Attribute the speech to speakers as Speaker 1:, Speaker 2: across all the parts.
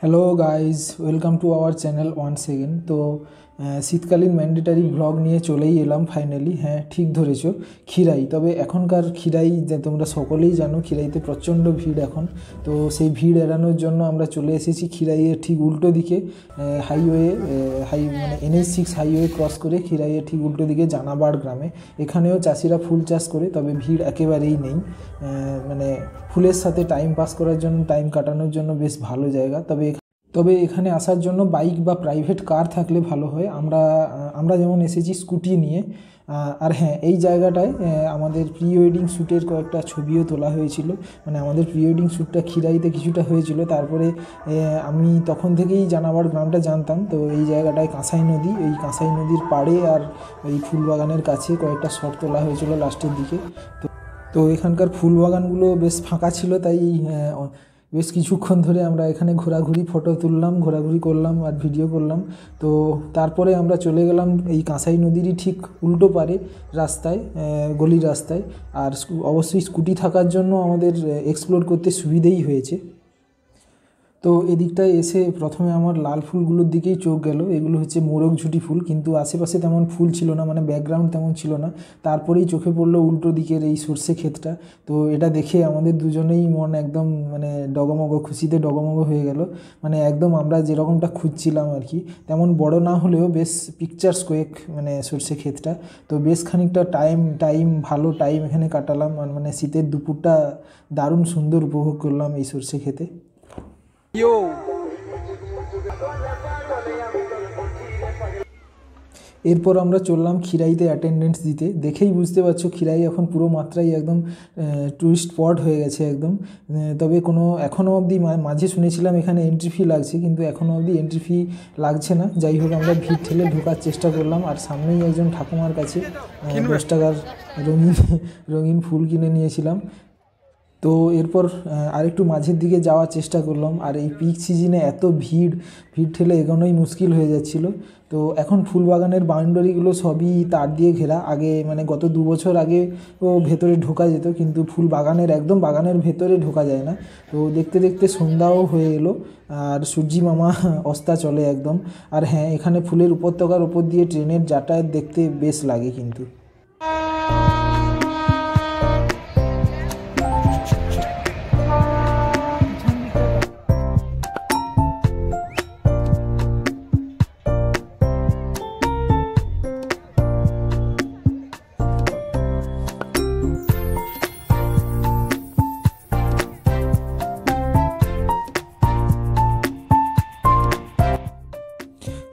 Speaker 1: Hello guys, welcome to our channel once again. তো শীতকালীন mandatory blog নিয়ে চলেই এলাম ফাইনালি। হ্যাঁ, ঠিক ধরেছো, খিরাই। তবে এখনকার খিরাই তোমরা সকলেই জানো, খিরাইতে প্রচণ্ড ভিড় এখন। তো সেই ভিড় এড়ানোর জন্য আমরা চলে এসেছি খিরাইয়ের ঠিক উল্টো দিকে, মানে NH6 হাইওয়ে ক্রস করে খিরাইয়ের ঠিক উল্টো দিকে জানাবাড় গ্রামে। এখানেও চাষিরা ফুল চাষ করে, তবে ভিড় একেবারেই নেই। মানে ফুলের সাথে টাইম পাস করার জন্য, টাইম কাটানোর জন্য বেশ ভালো জায়গা। তবে এখানে আসার জন্য বাইক বা প্রাইভেট কার থাকলে ভালো হয়। আমরা যেমন এসেছি স্কুটি নিয়ে। আর হ্যাঁ, এই জায়গাটায় আমাদের প্রি ওয়েডিং শ্যুটের কয়েকটা ছবিও তোলা হয়েছিল। মানে আমাদের প্রি ওয়েডিং শ্যুটটা খিরাইতে কিছুটা হয়েছিল। তারপরে আমি তখন থেকেই জানাবাড় গ্রামটা জানতাম। তো এই জায়গাটায় কাঁসাই নদী, এই কাঁসাই নদীর পাড়ে আর এই ফুলবাগানের কাছে কয়েকটা শট তোলা হয়েছিল লাস্টের দিকে। তো এখানকার ফুল বাগানগুলো বেশ ফাঁকা ছিল, তাই বেশ কিছুক্ষণ ধরে আমরা এখানে ফটো তুললাম, ঘোরাঘুরি করলাম আর ভিডিও করলাম। তো তারপরে আমরা চলে গেলাম এই কাঁসাই নদীরই ঠিক উল্টো পারে রাস্তায়, গলির রাস্তায়। আর অবশ্যই স্কুটি থাকার জন্য আমাদের এক্সপ্লোর করতে সুবিধেই হয়েছে। তো এদিকটায় এসে প্রথমে আমার লাল ফুলগুলোর দিকেই চোখ গেল। এগুলো হচ্ছে মোরগঝুটি ফুল, কিন্তু আশেপাশে তেমন ফুল ছিল না, মানে ব্যাকগ্রাউন্ড তেমন ছিল না। তারপরেই চোখে পড়লো উল্টো দিকের এই সর্ষে ক্ষেতটা। তো এটা দেখে আমাদের দুজনেই মন একদম মানে খুশিতে ডগমগ হয়ে গেল। মানে একদম আমরা যেরকমটা খুঁজছিলাম আর কি, তেমন বড় না হলেও বেশ পিকচার্স কোয়েক মানে সর্ষে ক্ষেতটা। তো বেশ খানিকটা ভালো টাইম এখানে কাটালাম। মানে শীতের দুপুরটা দারুণ সুন্দর উপভোগ করলাম এই সর্ষে ক্ষেতে। এরপর আমরা চললাম খিরাইতে অ্যাটেন্ডেন্স দিতে। দেখেই বুঝতে পারছো খিরাই এখন পুরো মাত্রায় একদম টুরিস্ট স্পট হয়ে গেছে একদম। তবে এখনও অবধি মাঝে শুনেছিলাম এখানে এন্ট্রি ফি লাগছে, কিন্তু এখনও অবধি এন্ট্রি ফি লাগছে না। যাই হোক, আমরা ভিড় ঠেলে ঢোকার চেষ্টা করলাম। আর সামনেই একজন ঠাকুমার কাছে 10 টাকার রঙিন ফুল কিনে নিয়েছিলাম। তো এরপর আরেকটু মাঝের দিকে যাওয়ার চেষ্টা করলাম। আর এই পিক সিজনে এত ভিড় ঠেলে এগোনোই মুশকিল হয়ে যাচ্ছিল। তো এখন ফুল বাগানের বাউন্ডারিগুলো সবই তার দিয়ে ঘেরা। আগে মানে গত 2 বছর আগে ভেতরে ঢোকা যেত, কিন্তু ফুল বাগানের একদম বাগানের ভেতরে ঢোকা যায় না। তো দেখতে দেখতে সন্ধ্যাও হয়ে এলো আর সূর্যি মামা অস্তাচলে একদম। আর হ্যাঁ, এখানে ফুলের উপত্যকার ওপর দিয়ে ট্রেনের যাতায়াত দেখতে বেশ লাগে কিন্তু।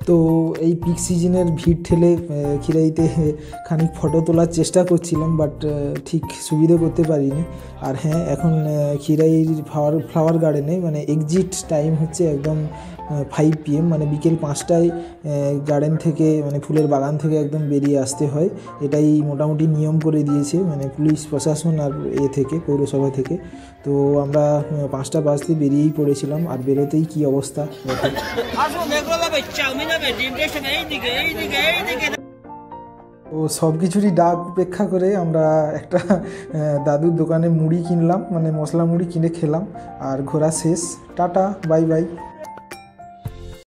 Speaker 1: তো এই পিক সিজনের ভিড় ঠেলে খিরাইতে খানিক ফটো তোলার চেষ্টা করছিলাম, বাট ঠিক সুবিধে করতে পারিনি। আর হ্যাঁ, এখন খিরাইয়ের ফ্লাওয়ার গার্ডেনে মানে এক্সিট টাইম হচ্ছে একদম 5 PM, মানে বিকেল 5টায় গার্ডেন থেকে মানে ফুলের বাগান থেকে একদম বেরিয়ে আসতে হয়। এটাই মোটামুটি নিয়ম করে দিয়েছে মানে পুলিশ প্রশাসন আর থেকে পৌরসভা থেকে। তো আমরা 5টা বাজতে বেরিয়েই পড়েছিলাম। আর বেরোতেই কী অবস্থা! তো সব কিছুরই ডাক উপেক্ষা করে আমরা একটা দাদুর দোকানে মুড়ি কিনলাম, মানে মশলা মুড়ি কিনে খেলাম। আর ঘোরা শেষ। Tata, bye bye.